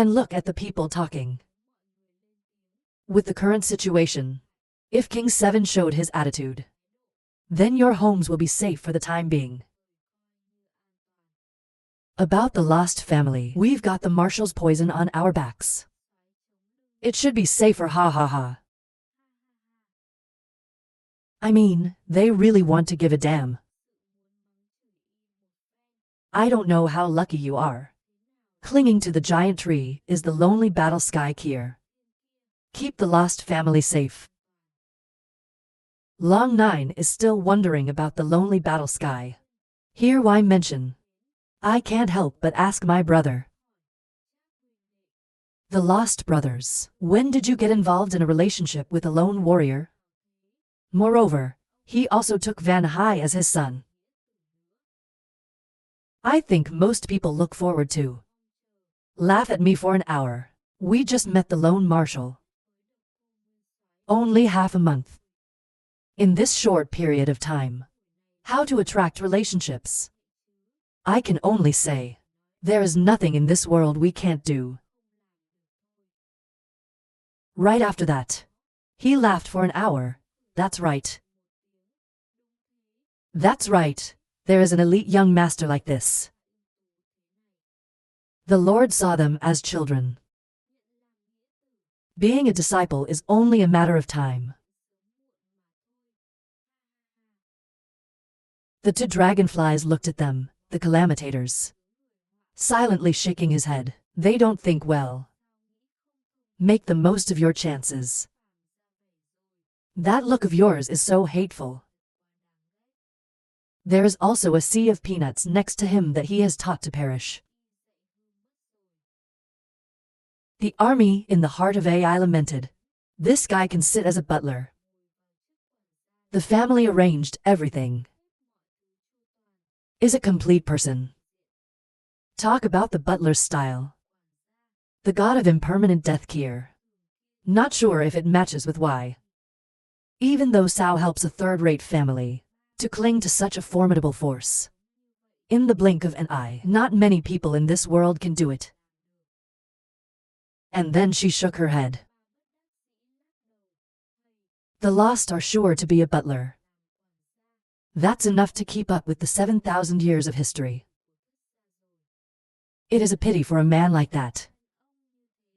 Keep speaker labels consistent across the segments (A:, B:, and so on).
A: And look at the people talking. With the current situation, if King 7 showed his attitude, then your homes will be safe for the time being. About the lost family, we've got the marshal's poison on our backs. It should be safer, ha ha ha. I mean, they really want to give a damn. I don't know how lucky you are. Clinging to the giant tree is the lonely battle sky here. Keep the lost family safe. Long 9 is still wondering about the lonely battle sky. Here why mention? I can't help but ask my brother. The Lost Brothers. When did you get involved in a relationship with a lone warrior? Moreover, he also took Van High as his son. I think most people look forward to. Laugh at me for an hour. We just met the lone marshal. Only half a month. In this short period of time. How to attract relationships. I can only say, there is nothing in this world we can't do. Right after that, he laughed for an hour. That's right. That's right, there is an elite young master like this. The Lord saw them as children. Being a disciple is only a matter of time. The 2 dragonflies looked at them, the calamitators. Silently shaking his head, they don't think well. Make the most of your chances. That look of yours is so hateful. There is also a sea of peanuts next to him that he has taught to perish. The army in the heart of AI lamented. This guy can sit as a butler. The family arranged everything. Is a complete person. Talk about the butler's style. The god of impermanent death here. Not sure if it matches with why. Even though Sao helps a third-rate family to cling to such a formidable force. In the blink of an eye, not many people in this world can do it. And then she shook her head. The lost are sure to be a butler. That's enough to keep up with the 7,000 years of history. It is a pity for a man like that.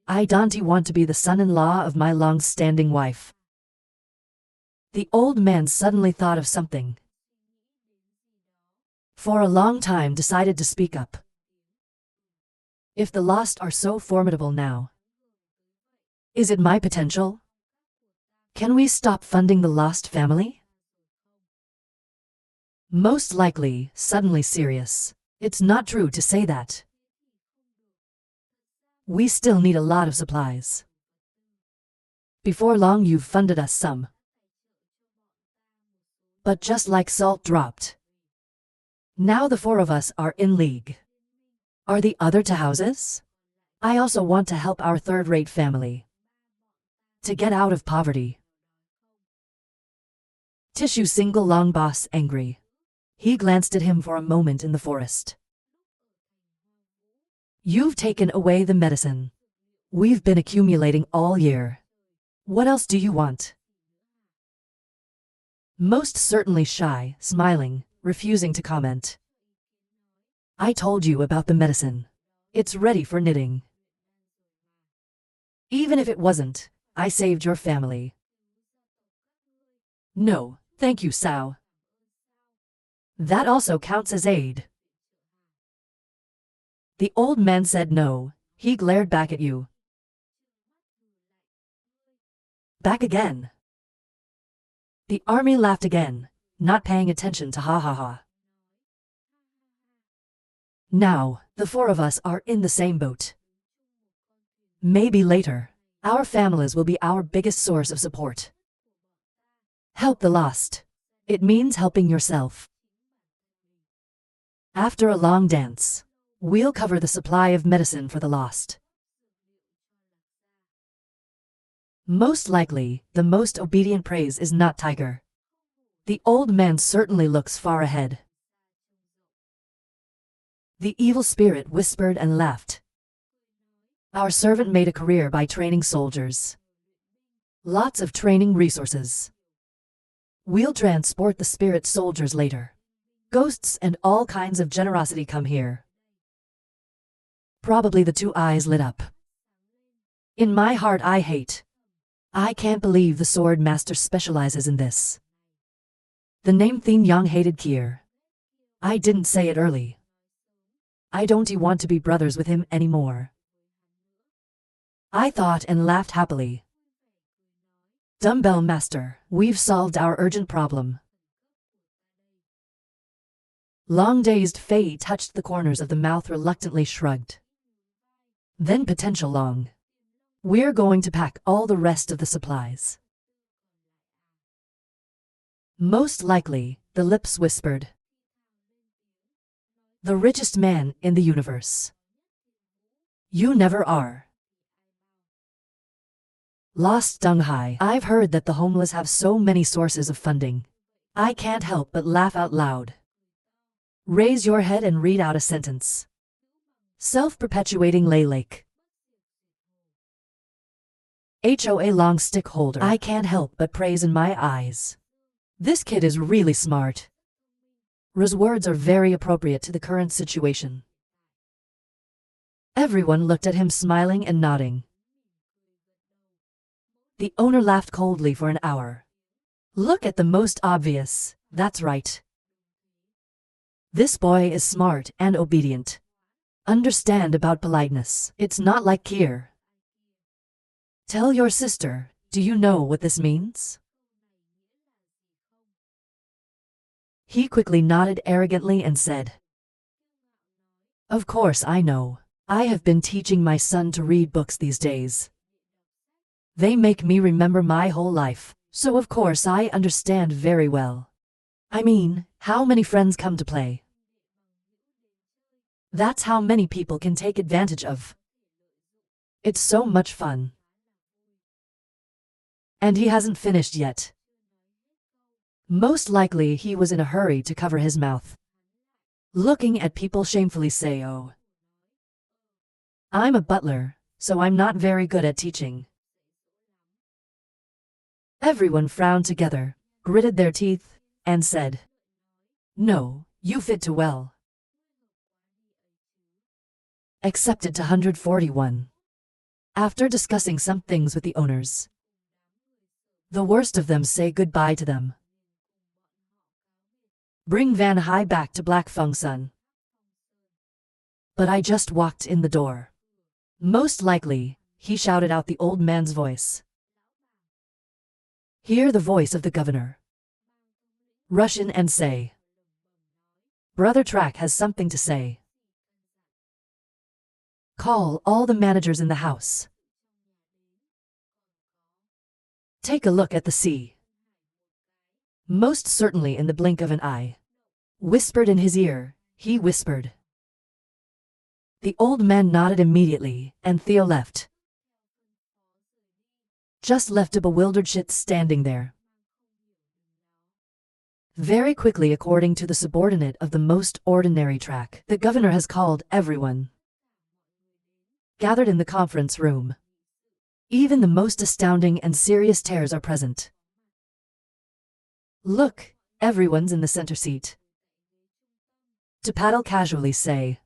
A: I don't want to be the son-in-law of my long-standing wife. The old man suddenly thought of something. For a long time decided to speak up. If the lost are so formidable now, is it my potential? Can we stop funding the lost family? Most likely, suddenly serious. It's not true to say that. We still need a lot of supplies. Before long you've funded us some. But just like salt dropped. Now the 4 of us are in league. Are the other 2 houses? I also want to help our third-rate family to get out of poverty. Tissue single long boss angry. He glanced at him for a moment in the forest. You've taken away the medicine. We've been accumulating all year. What else do you want? Most certainly shy, smiling, refusing to comment. I told you about the medicine. It's ready for knitting. Even if it wasn't, I saved your family. No, thank you, Sao. That also counts as aid. The old man said no. He glared back at you. Back again. The army laughed again, not paying attention to ha ha ha. Now, the 4 of us are in the same boat. Maybe later, our families will be our biggest source of support. Help the lost. It means helping yourself. After a long dance, we'll cover the supply of medicine for the lost. Most likely, the most obedient praise is not Tiger. The old man certainly looks far ahead. The evil spirit whispered and laughed. Our servant made a career by training soldiers. Lots of training resources. We'll transport the spirit soldiers later. Ghosts and all kinds of generosity come here. Probably the two eyes lit up. In my heart I hate. I can't believe the sword master specializes in this. The name Thien Yang hated Kier. I didn't say it early. I don't want to be brothers with him anymore. I thought and laughed happily. Dumbbell master, we've solved our urgent problem. Long-dazed Faye touched the corners of the mouth, reluctantly shrugged. Then potential long. We're going to pack all the rest of the supplies. Most likely, the lips whispered. The richest man in the universe. You never are. Lost Dung Hai. I've heard that the homeless have so many sources of funding. I can't help but laugh out loud. Raise your head and read out a sentence. Self-perpetuating lay lake. HOA long stick holder. I can't help but praise in my eyes. This kid is really smart. Ra's words are very appropriate to the current situation. Everyone looked at him, smiling and nodding. The owner laughed coldly for an hour. Look at the most obvious, that's right. This boy is smart and obedient. Understand about politeness. It's not like Kier. Tell your sister, do you know what this means? He quickly nodded arrogantly and said, Of course I know. I have been teaching my son to read books these days. They make me remember my whole life, so of course I understand very well. I mean, how many friends come to play? That's how many people can take advantage of. It's so much fun. And he hasn't finished yet. Most likely he was in a hurry to cover his mouth. Looking at people shamefully say, Oh, I'm a butler, so I'm not very good at teaching. Everyone frowned together, gritted their teeth, and said, No, you fit too well. Accepted to 141. After discussing some things with the owners, the worst of them say goodbye to them. Bring Van Hai back to Black Fung Sun. But I just walked in the door. Most likely, he shouted out the old man's voice. Hear the voice of the governor. Rush in and say, Brother Track has something to say. Call all the managers in the house. Take a look at the sea. Most certainly in the blink of an eye. Whispered in his ear, he whispered. The old man nodded immediately, and Theo left. Just left a bewildered shit standing there. Very quickly, according to the subordinate of the most ordinary Track, the governor has called everyone. Gathered in the conference room. Even the most astounding and serious tears are present. Look, everyone's in the center seat. To paddle casually say,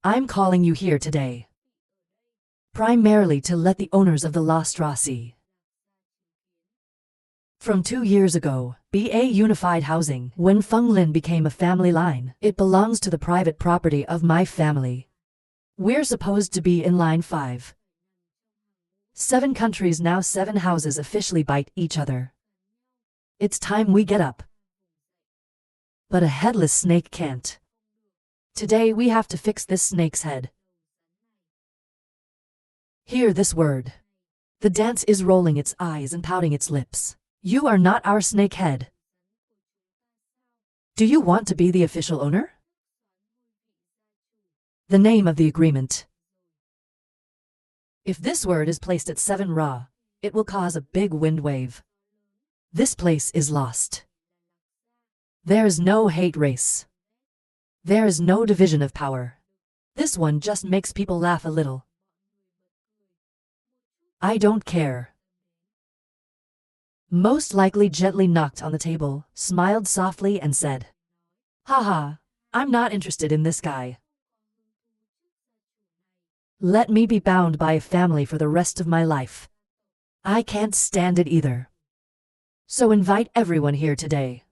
A: I'm calling you here today. Primarily to let the owners of the Lost Ra see. From 2 years ago, BA Unified Housing, when Feng Lin became a family line, it belongs to the private property of my family. We're supposed to be in line 5. 7 countries now, 7 houses officially bite each other. It's time we get up. But a headless snake can't. Today we have to fix this snake's head. Hear this word. The dance is rolling its eyes and pouting its lips. You are not our snake head. Do you want to be the official owner? The name of the agreement. If this word is placed at 7 Ra, it will cause a big wind wave. This place is lost. There is no hate race. There is no division of power. This one just makes people laugh a little. I don't care. Most likely gently knocked on the table, smiled softly and said, "Haha, I'm not interested in this guy. Let me be bound by a family for the rest of my life. I can't stand it either. So invite everyone here today.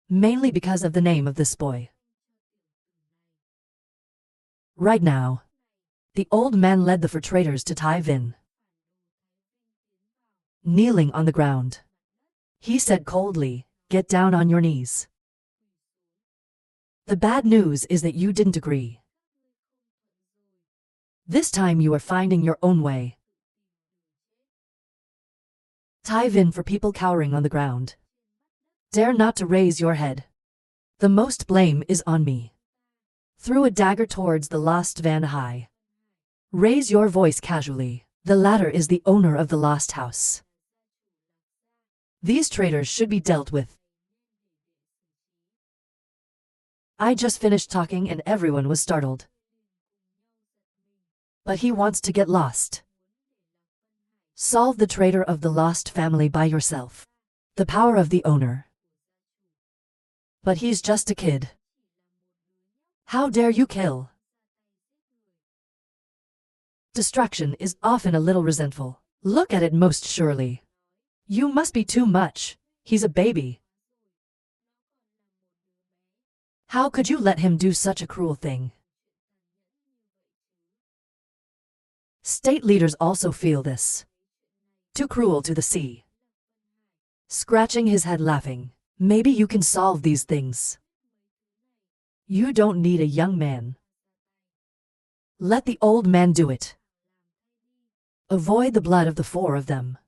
A: Mainly because of the name of this boy." Right now, the old man led the four traitors to Tai Vin. Kneeling on the ground, he said coldly, "Get down on your knees. The bad news is that you didn't agree. This time you are finding your own way." Tai Vin for people cowering on the ground. Dare not to raise your head. The most blame is on me. Threw a dagger towards the lost Van Hai. Raise your voice casually. The latter is the owner of the lost house. These traitors should be dealt with. I just finished talking and everyone was startled. But he wants to get lost. Solve the traitor of the lost family by yourself. The power of the owner. But he's just a kid. How dare you kill? Distraction is often a little resentful. Look at it most surely. You must be too much. He's a baby. How could you let him do such a cruel thing? State leaders also feel this. Too cruel to the sea. Scratching his head laughing. Maybe you can solve these things. You don't need a young man. Let the old man do it. Avoid the blood of the four of them.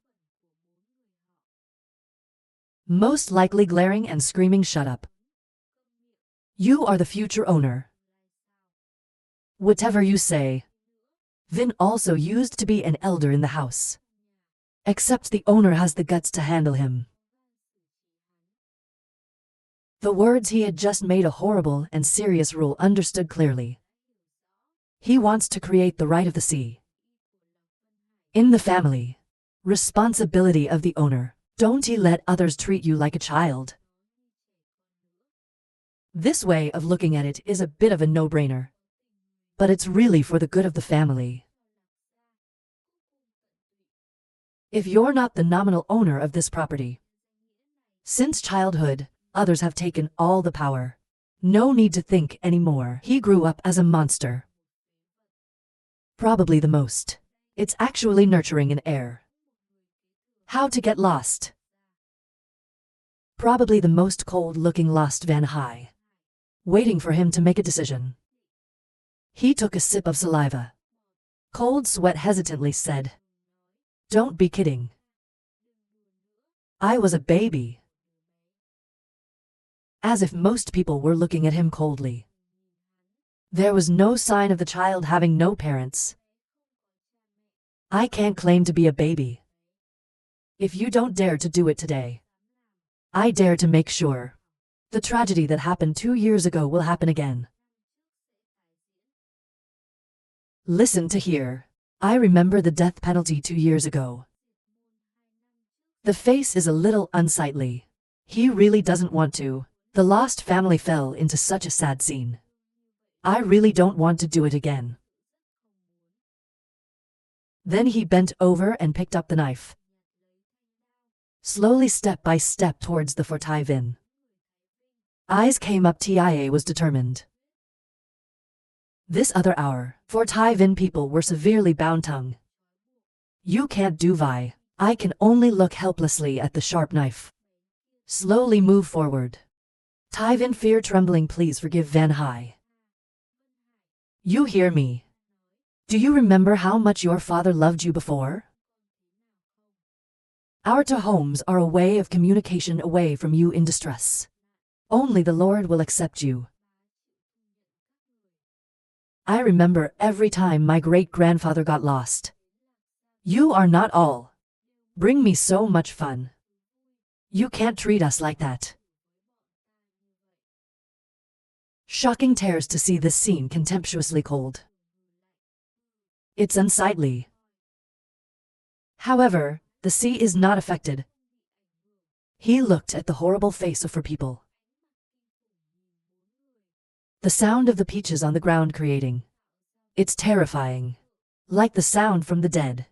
A: Most likely glaring and screaming, "Shut up. You are the future owner. Whatever you say." Vin also used to be an elder in the house. Except the owner has the guts to handle him. The words he had just made a horrible and serious rule understood clearly. He wants to create the right of the sea. In the family. Responsibility of the owner. Don't he let others treat you like a child. This way of looking at it is a bit of a no-brainer. But it's really for the good of the family. If you're not the nominal owner of this property. Since childhood, others have taken all the power. No need to think anymore. He grew up as a monster. Probably the most. It's actually nurturing an heir. How to get lost. Probably the most cold-looking lost Van Hai. Waiting for him to make a decision. He took a sip of saliva. Cold sweat hesitantly said, "Don't be kidding. I was a baby." As if most people were looking at him coldly. There was no sign of the child having no parents. I can't claim to be a baby. If you don't dare to do it today, I dare to make sure the tragedy that happened 2 years ago will happen again. Listen to here. I remember the death penalty 2 years ago. The face is a little unsightly. He really doesn't want to. The lost family fell into such a sad scene. I really don't want to do it again. Then he bent over and picked up the knife. Slowly, step by step, towards the Fort Tai Vin. Eyes came up. Tia was determined. This other hour, Fort Tai Vin people were severely bound tongue. You can't do Vi. I can only look helplessly at the sharp knife. Slowly move forward. Tai Vin fear trembling. Please forgive Van Hai. You hear me? Do you remember how much your father loved you before? Our two homes are a way of communication away from you in distress. Only the Lord will accept you. I remember every time my great-grandfather got lost. You are not all. Bring me so much fun. You can't treat us like that. Shocking tears to see this scene contemptuously cold. It's unsightly. However, the sea is not affected. He looked at the horrible face of 4 people. The sound of the peaches on the ground creating. It's terrifying. Like the sound from the dead.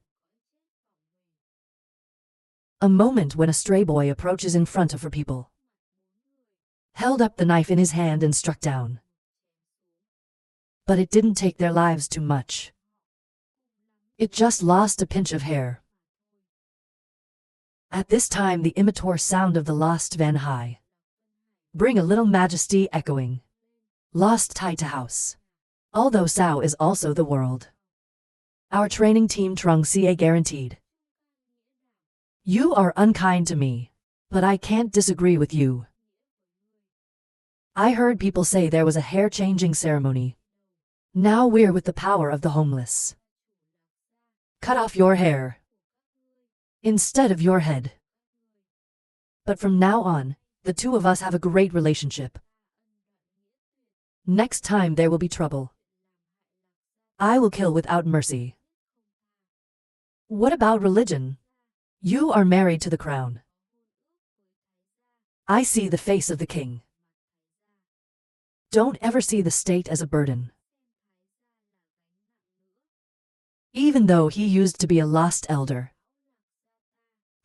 A: A moment when a stray boy approaches in front of 4 people. Held up the knife in his hand and struck down. But it didn't take their lives too much. It just lost a pinch of hair. At this time the immature sound of the lost Van High. Bring a little majesty echoing. Lost tie to house. Although Sao is also the world. Our training team Trung Ca guaranteed. You are unkind to me, but I can't disagree with you. I heard people say there was a hair-changing ceremony. Now we're with the power of the homeless. Cut off your hair. Instead of your head. But from now on, the 2 of us have a great relationship. Next time there will be trouble. I will kill without mercy. What about religion? You are married to the crown. I see the face of the king. Don't ever see the state as a burden. Even though he used to be a lost elder.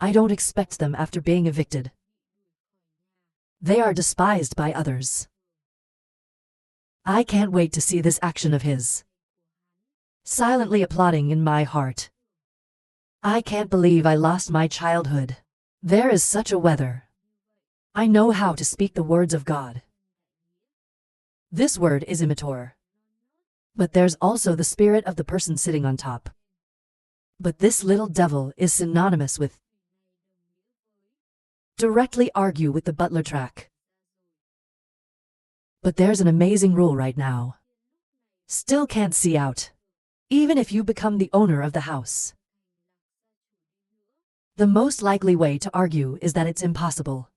A: I don't expect them after being evicted. They are despised by others. I can't wait to see this action of his. Silently applauding in my heart. I can't believe I lost my childhood. There is such a weather. I know how to speak the words of God. This word is immature. But there's also the spirit of the person sitting on top. But this little devil is synonymous with. Directly argue with the butler track. But there's an amazing rule right now. Still can't see out. Even if you become the owner of the house. The most likely way to argue is that it's impossible.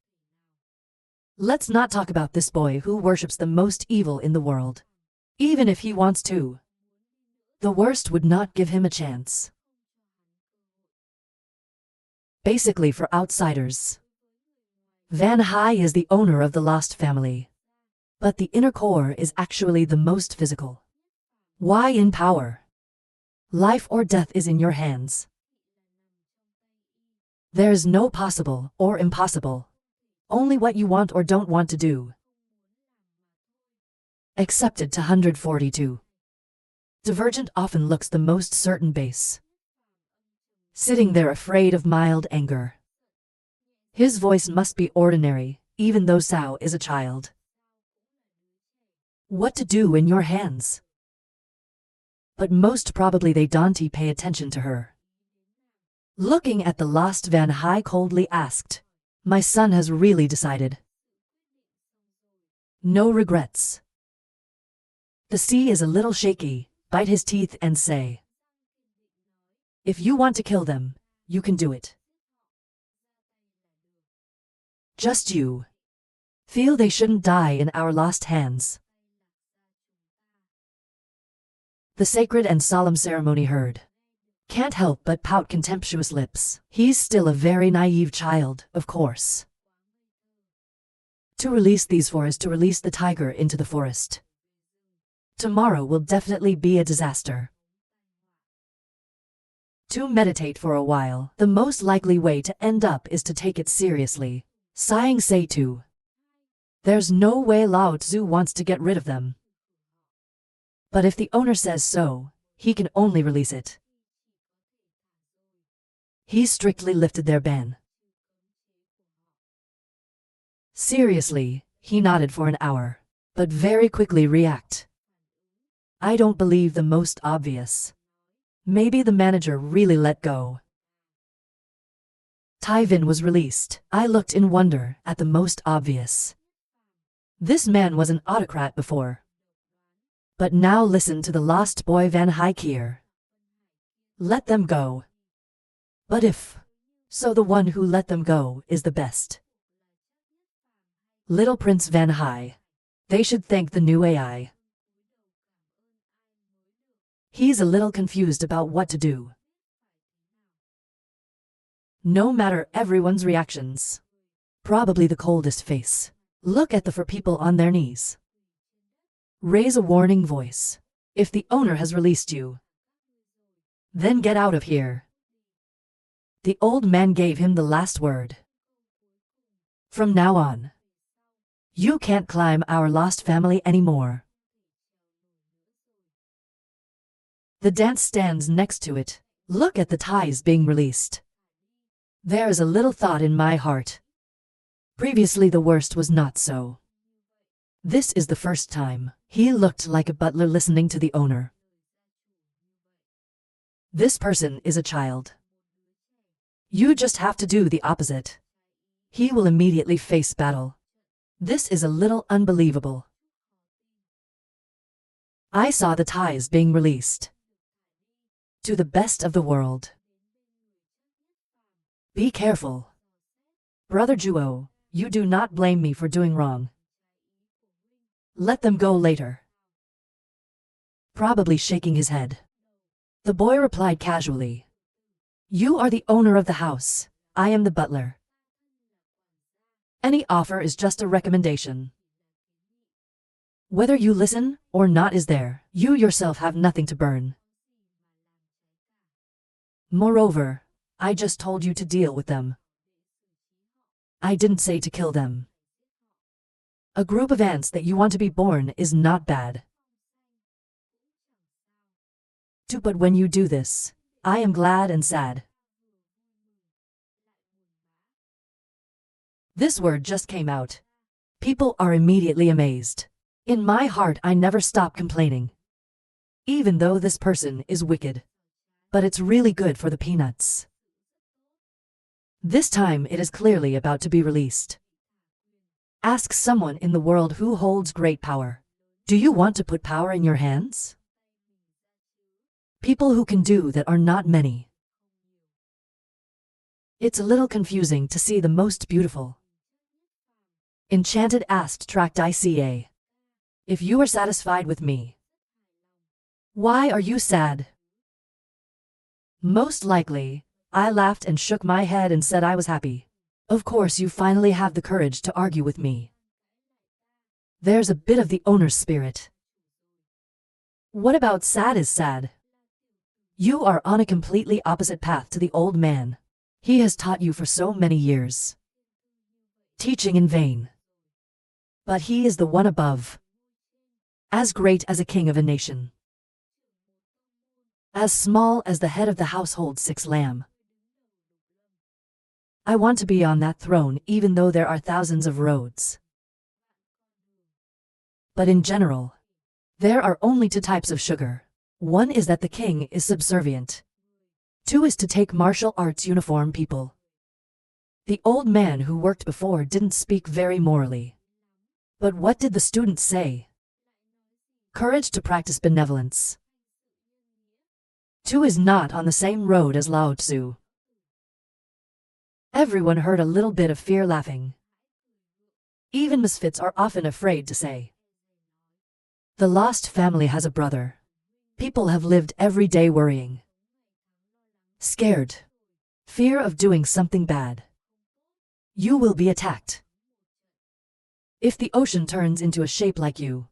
A: Let's not talk about this boy who worships the most evil in the world. Even if he wants to. The worst would not give him a chance. Basically for outsiders. Van High is the owner of the lost family. But the inner core is actually the most physical. Why in power? Life or death is in your hands. There's no possible or impossible. Only what you want or don't want to do. Accepted to 142. Divergent often looks the most certain base. Sitting there afraid of mild anger. His voice must be ordinary, even though Sao is a child. What to do in your hands? But most probably they don't pay attention to her. Looking at the lost Van High coldly asked, my son has really decided. No regrets. The sea is a little shaky, bite his teeth and say. If you want to kill them, you can do it. Just you. Feel they shouldn't die in our lost hands. The sacred and solemn ceremony heard. Can't help but pout contemptuous lips. He's still a very naive child, of course. To release these four is to release the tiger into the forest. Tomorrow will definitely be a disaster. To meditate for a while, the most likely way to end up is to take it seriously. Sighing say to. There's no way Lao Tzu wants to get rid of them. But if the owner says so, he can only release it. He strictly lifted their ban. Seriously, he nodded for an hour, but very quickly react. I don't believe the most obvious. Maybe the manager really let go. Tai Vin was released. I looked in wonder at the most obvious. This man was an autocrat before. But now listen to the lost boy Van Hykier. Let them go. But if so, the one who let them go is the best. Little Prince Van High. They should thank the new AI. He's a little confused about what to do. No matter everyone's reactions. Probably the coldest face. Look at the four people on their knees. Raise a warning voice. If the owner has released you, then get out of here. The old man gave him the last word. From now on, you can't climb our lost family anymore. The dance stands next to it. Look at the ties being released. There is a little thought in my heart. Previously the worst was not so. This is the first time. He looked like a butler listening to the owner. This person is a child. You just have to do the opposite. He will immediately face battle. This is a little unbelievable. I saw the ties being released. To the best of the world. Be careful. Brother Juo, you do not blame me for doing wrong. Let them go later. Probably shaking his head. The boy replied casually. You are the owner of the house. I am the butler. Any offer is just a recommendation. Whether you listen or not is there. You yourself have nothing to burn. Moreover, I just told you to deal with them. I didn't say to kill them. A group of ants that you want to be born is not bad. But when you do this, I am glad and sad. This word just came out. People are immediately amazed. In my heart I never stop complaining. Even though this person is wicked. But it's really good for the peanuts. This time it is clearly about to be released. Ask someone in the world who holds great power. Do you want to put power in your hands? People who can do that are not many. It's a little confusing to see the most beautiful. Enchanted asked Tract ICA. If you are satisfied with me, why are you sad? Most likely, I laughed and shook my head and said I was happy. Of course you finally have the courage to argue with me. There's a bit of the owner's spirit. What about sad is sad? You are on a completely opposite path to the old man. He has taught you for so many years. Teaching in vain. But he is the one above. As great as a king of a nation. As small as the head of the household 6 lamb. I want to be on that throne even though there are thousands of roads. But in general, there are only 2 types of sugar. One is that the king is subservient. 2 is to take martial arts uniform people. The old man who worked before didn't speak very morally. But what did the students say? Courage to practice benevolence. 2 is not on the same road as Lao Tzu. Everyone heard a little bit of fear laughing. Even misfits are often afraid to say. The lost family has a brother. People have lived every day worrying. Scared. Fear of doing something bad. You will be attacked. If the ocean turns into a shape like you,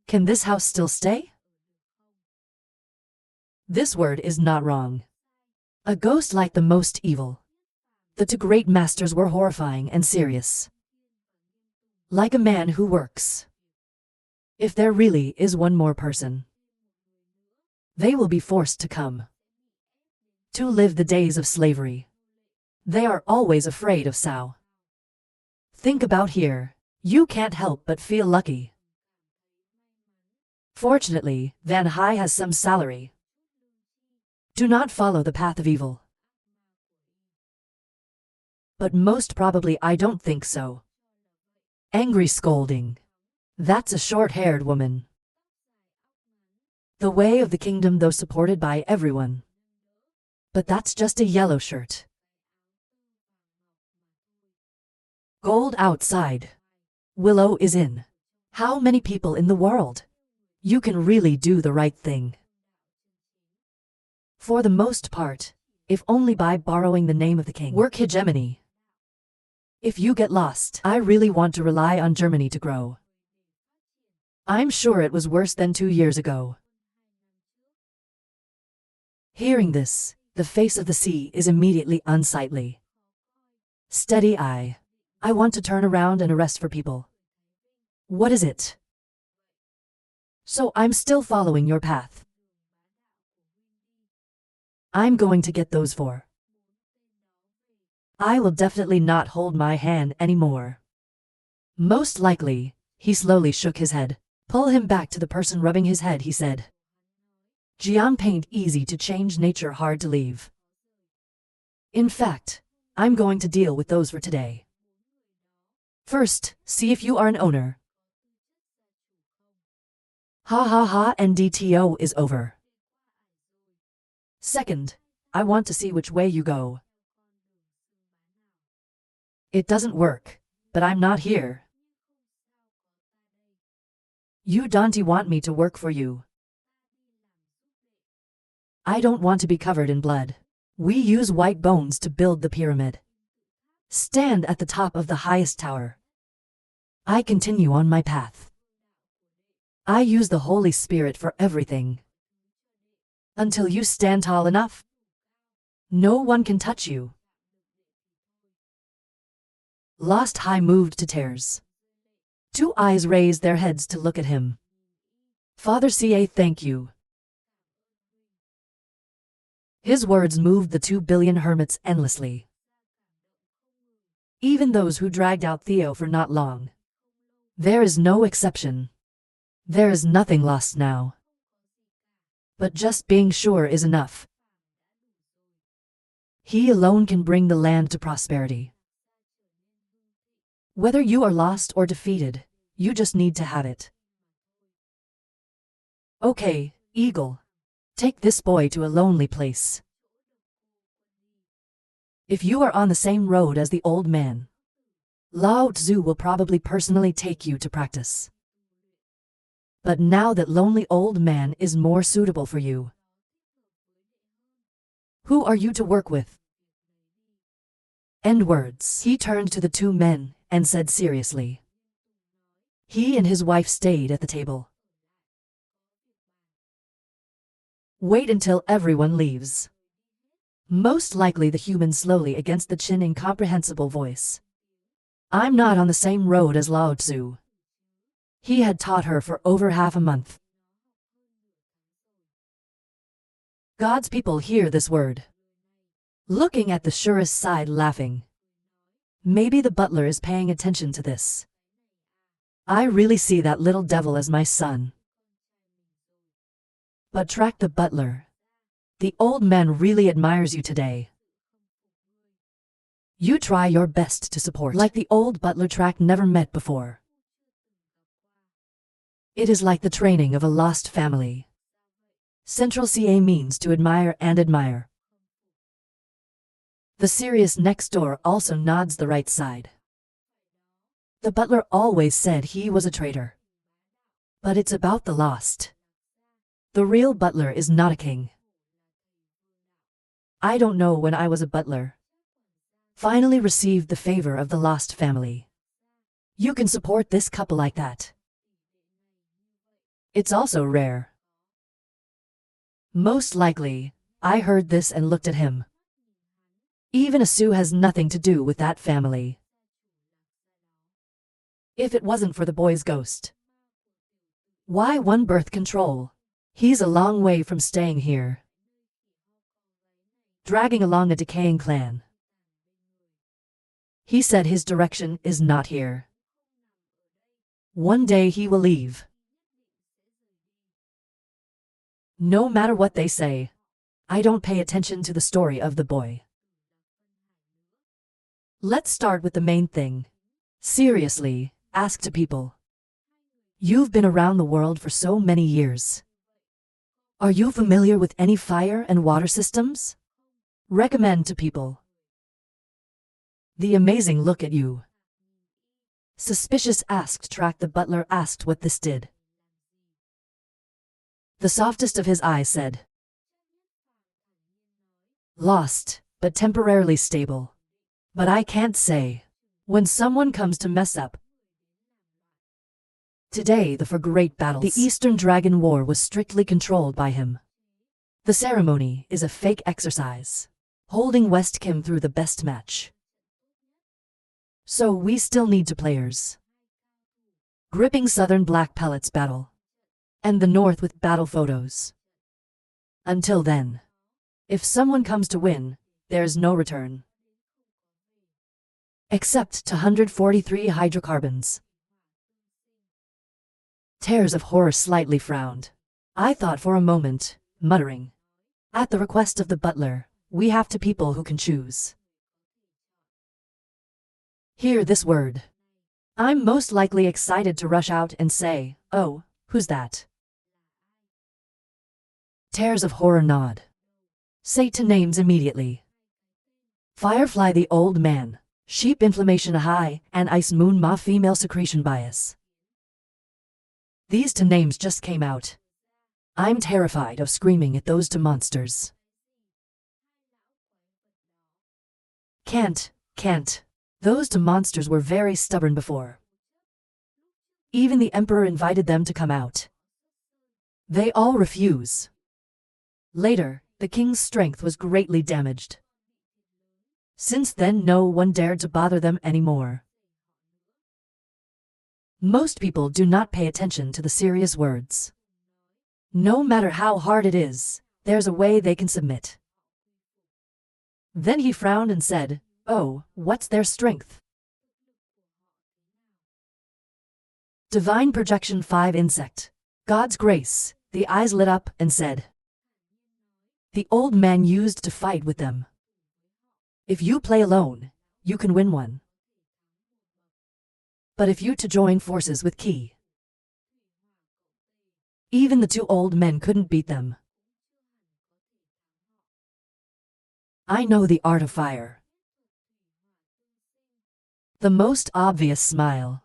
A: can this house still stay? This word is not wrong. A ghost like the most evil. The 2 great masters were horrifying and serious. Like a man who works. If there really is one more person, they will be forced to come. To live the days of slavery. They are always afraid of Sao. Think about here. You can't help but feel lucky. Fortunately, Van Hai has some salary. Do not follow the path of evil. But most probably I don't think so. Angry scolding. That's a short-haired woman. The way of the kingdom though supported by everyone. But that's just a yellow shirt. Gold outside. Willow is in. How many people in the world? You can really do the right thing. For the most part, if only by borrowing the name of the king. Work hegemony. If you get lost, I really want to rely on Germany to grow. I'm sure it was worse than 2 years ago. Hearing this, the face of the sea is immediately unsightly. Steady eye. I want to turn around and arrest for people. What is it? So I'm still following your path. I'm going to get those four. I will definitely not hold my hand anymore. Most likely, he slowly shook his head. Pull him back to the person rubbing his head, he said. Jiang paint easy to change, nature hard to leave. In fact, I'm going to deal with those for today. First, see if you are an owner. Ha ha ha, NDTO is over. Second, I want to see which way you go. It doesn't work, but I'm not here. You don't want me to work for you. I don't want to be covered in blood. We use white bones to build the pyramid. Stand at the top of the highest tower. I continue on my path. I use the Holy Spirit for everything. Until you stand tall enough, no one can touch you. Lost High moved to tears. Two eyes raised their heads to look at him. Father Ca, thank you. His words moved the 2 billion hermits endlessly. Even those who dragged out Theo for not long. There is no exception. There is nothing lost now. But just being sure is enough. He alone can bring the land to prosperity. Whether you are lost or defeated, you just need to have it. Okay, Eagle. Take this boy to a lonely place. If you are on the same road as the old man, Lao Tzu will probably personally take you to practice. But now that lonely old man is more suitable for you. Who are you to work with? End words. He turned to the 2 men and said seriously. He and his wife stayed at the table. Wait until everyone leaves. Most likely the human slowly against the chin, incomprehensible voice. I'm not on the same road as Lao Tzu. He had taught her for over half a month. God's people hear this word. Looking at the surest side, laughing. Maybe the butler is paying attention to this. I really see that little devil as my son. But track the butler. The old man really admires you today. You try your best to support. Like the old butler track never met before. It is like the training of a lost family. Central CA means to admire and admire. The serious next door also nods the right side. The butler always said he was a traitor. But it's about the lost. The real butler is not a king. I don't know when I was a butler. Finally received the favor of the lost family. You can support this couple like that. It's also rare. Most likely, I heard this and looked at him. Even a Sue has nothing to do with that family. If it wasn't for the boy's ghost. Why one birth control? He's a long way from staying here. Dragging along a decaying clan. He said his direction is not here. One day he will leave. No matter what they say, I don't pay attention to the story of the boy. Let's start with the main thing. Seriously, ask to people. You've been around the world for so many years. Are you familiar with any fire and water systems? Recommend to people. The amazing look at you. Suspicious asked track, the butler asked what this did. The softest of his eyes said. Lost, but temporarily stable. But I can't say. When someone comes to mess up. Today for great battles. The Eastern Dragon War was strictly controlled by him. The ceremony is a fake exercise, holding West Kim through the best match. So we still need two players. Gripping Southern Black Pellets battle. And the North with battle photos. Until then, if someone comes to win, there's no return. Except to 143 hydrocarbons. Tears of Horror slightly frowned. I thought for a moment, muttering. At the request of the butler, we have two people who can choose. Hear this word. I'm most likely excited to rush out and say, oh, who's that? Tears of Horror nod. Say two names immediately. Firefly the old man, sheep inflammation high, and ice moon ma female secretion bias. These two names just came out. I'm terrified of screaming at those two monsters. Can't. Those two monsters were very stubborn before. Even the Emperor invited them to come out. They all refuse. Later, the king's strength was greatly damaged. Since then no one dared to bother them anymore. Most people do not pay attention to the serious words. No matter how hard it is, there's a way they can submit. Then he frowned and said, oh, what's their strength? Divine Projection 5 Insect. God's grace. The eyes lit up and said. The old man used to fight with them. If you play alone, you can win one. But if you to join forces with Key, even the two old men couldn't beat them. I know the art of fire. The most obvious smile.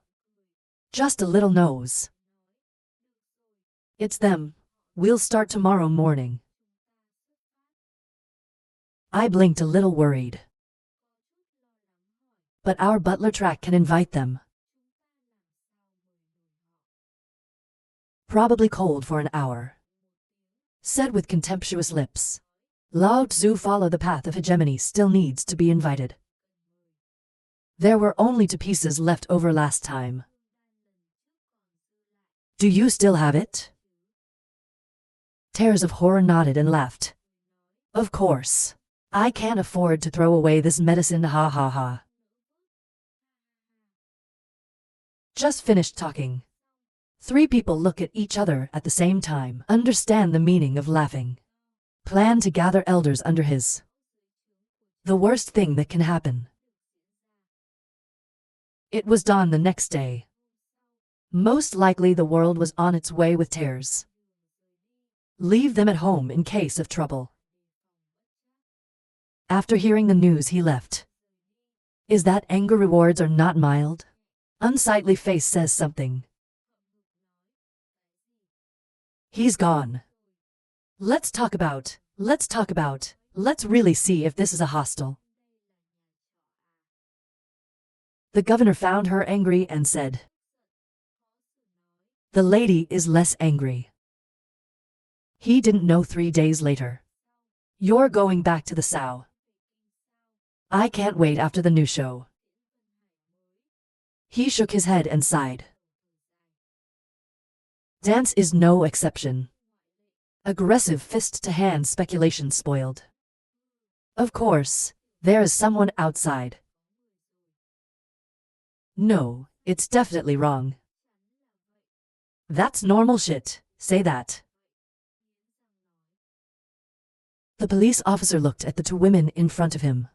A: Just a little nose. It's them. We'll start tomorrow morning. I blinked a little worried. But our butler track can invite them. Probably cold for an hour. Said with contemptuous lips. Lao Tzu follow the path of hegemony still needs to be invited. There were only two pieces left over last time. Do you still have it? Tears of Horror nodded and laughed. Of course. I can't afford to throw away this medicine, ha ha ha. Just finished talking. Three people look at each other at the same time, understand the meaning of laughing. Plan to gather elders under his. The worst thing that can happen. It was dawn the next day. Most likely the world was on its way with tears. Leave them at home in case of trouble. After hearing the news he left. Is that anger rewards are not mild? Unsightly face says something. He's gone. Let's really see if this is a hostel. The governor found her angry and said. The lady is less angry. He didn't know 3 days later. You're going back to the Sao. I can't wait after the new show. He shook his head and sighed. Dance is no exception. Aggressive fist-to-hand speculation spoiled. Of course, there is someone outside. No, it's definitely wrong. That's normal shit, say that. The police officer looked at the two women in front of him.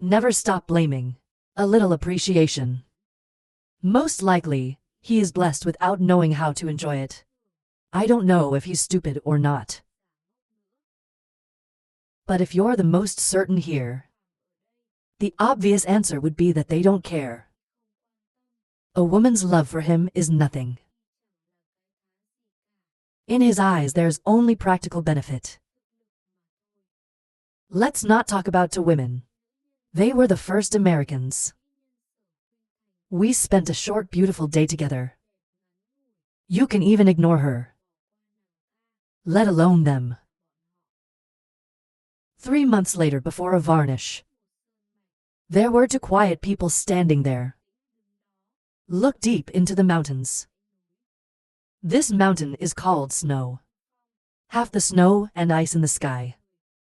A: Never stop blaming. A little appreciation. Most likely, he is blessed without knowing how to enjoy it. I don't know if he's stupid or not. But if you're the most certain here, the obvious answer would be that they don't care. A woman's love for him is nothing. In his eyes there's only practical benefit. Let's not talk about two women. They were the first Americans. We spent a short, beautiful day together. You can even ignore her, let alone them. 3 months later, before a varnish, there were two quiet people standing there. Look deep into the mountains. This mountain is called snow. Half the snow and ice in the sky,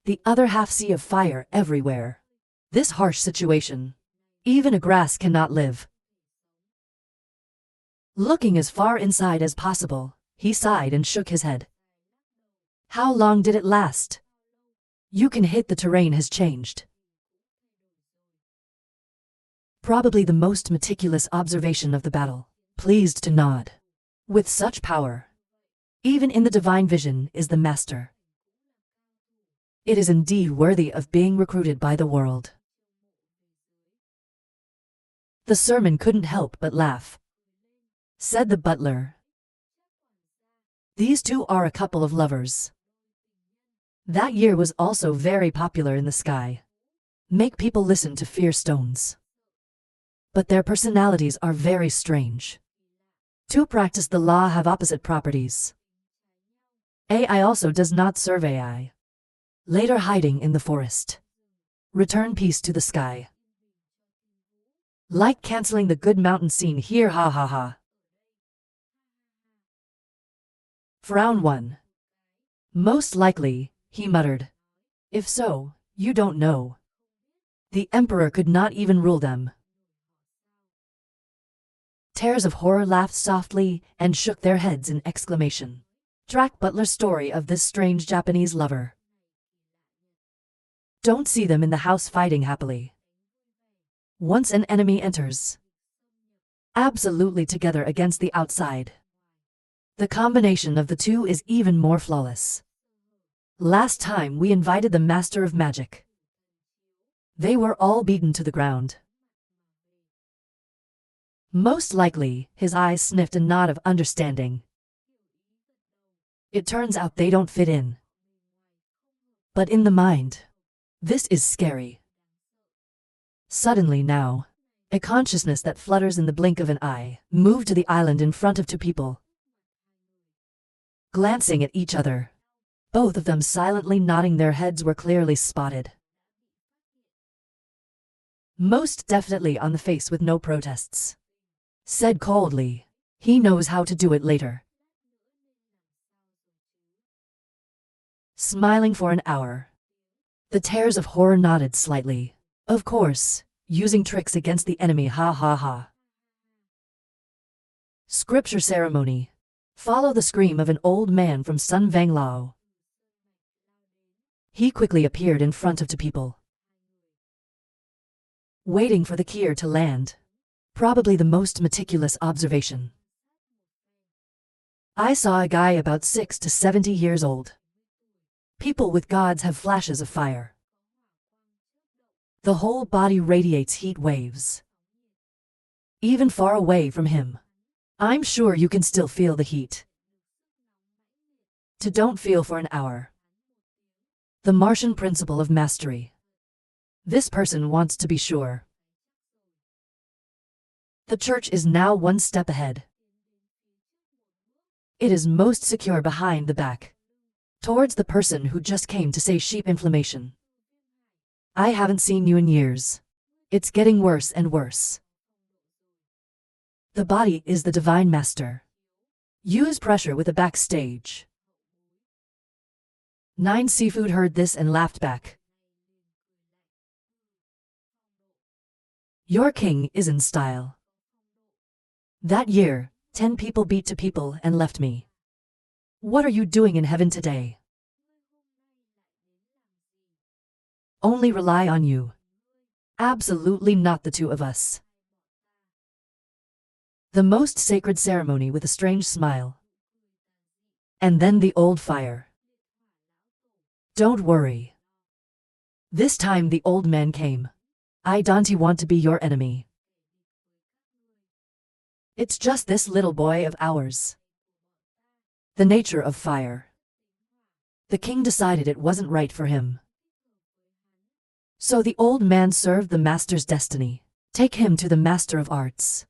A: the other half sea of fire everywhere. This harsh situation, even a grass cannot live. Looking as far inside as possible, he sighed and shook his head. How long did it last? You can hit the terrain has changed. Probably the most meticulous observation of the battle. Pleased to nod. With such power, even in the divine vision is the master. It is indeed worthy of being recruited by the world. The sermon couldn't help but laugh. Said the butler. These two are a couple of lovers. That year was also very popular in the sky. Make people listen to fear stones. But their personalities are very strange. To practice the law have opposite properties. AI also does not serve AI. Later hiding in the forest. Return peace to the sky. Like canceling the good mountain scene here, ha ha ha. Frown 1. Most likely, he muttered. If so, you don't know. The emperor could not even rule them. Tears of horror laughed softly and shook their heads in exclamation. Track Butler's story of this strange Japanese lover. Don't see them in the house fighting happily. Once an enemy enters, absolutely together against the outside. The combination of the two is even more flawless. Last time we invited the Master of Magic. They were all beaten to the ground. Most likely, his eyes sniffed a nod of understanding. It turns out they don't fit in. But in the mind, this is scary. Suddenly now, a consciousness that flutters in the blink of an eye moved to the island in front of two people. Glancing at each other, both of them silently nodding their heads were clearly spotted. Most definitely on the face with no protests. Said coldly, he knows how to do it later. Smiling for an hour. The tears of horror nodded slightly. Of course, using tricks against the enemy, ha ha ha. Scripture ceremony. Follow the scream of an old man from Sun Vang Lao. He quickly appeared in front of two people, waiting for the kier to land. Probably the most meticulous observation. I saw a guy about 6 to 70 years old. People with gods have flashes of fire. The whole body radiates heat waves. Even far away from him, I'm sure you can still feel the heat. To don't feel for an hour. The Martian principle of mastery. This person wants to be sure. The church is now one step ahead. It is most secure behind the back. Towards the person who just came to say sheep inflammation. I haven't seen you in years. It's getting worse and worse. The body is the divine master. Use pressure with a backstage. 9 Seafood heard this and laughed back. Your king is in style. That year, 10 people beat 2 people and left me. What are you doing in heaven today? Only rely on you. Absolutely not the two of us. The most sacred ceremony with a strange smile. And then the old fire. Don't worry. This time the old man came. I don't want to be your enemy. It's just this little boy of ours. The nature of fire. The king decided it wasn't right for him. So the old man served the master's destiny. Take him to the master of arts.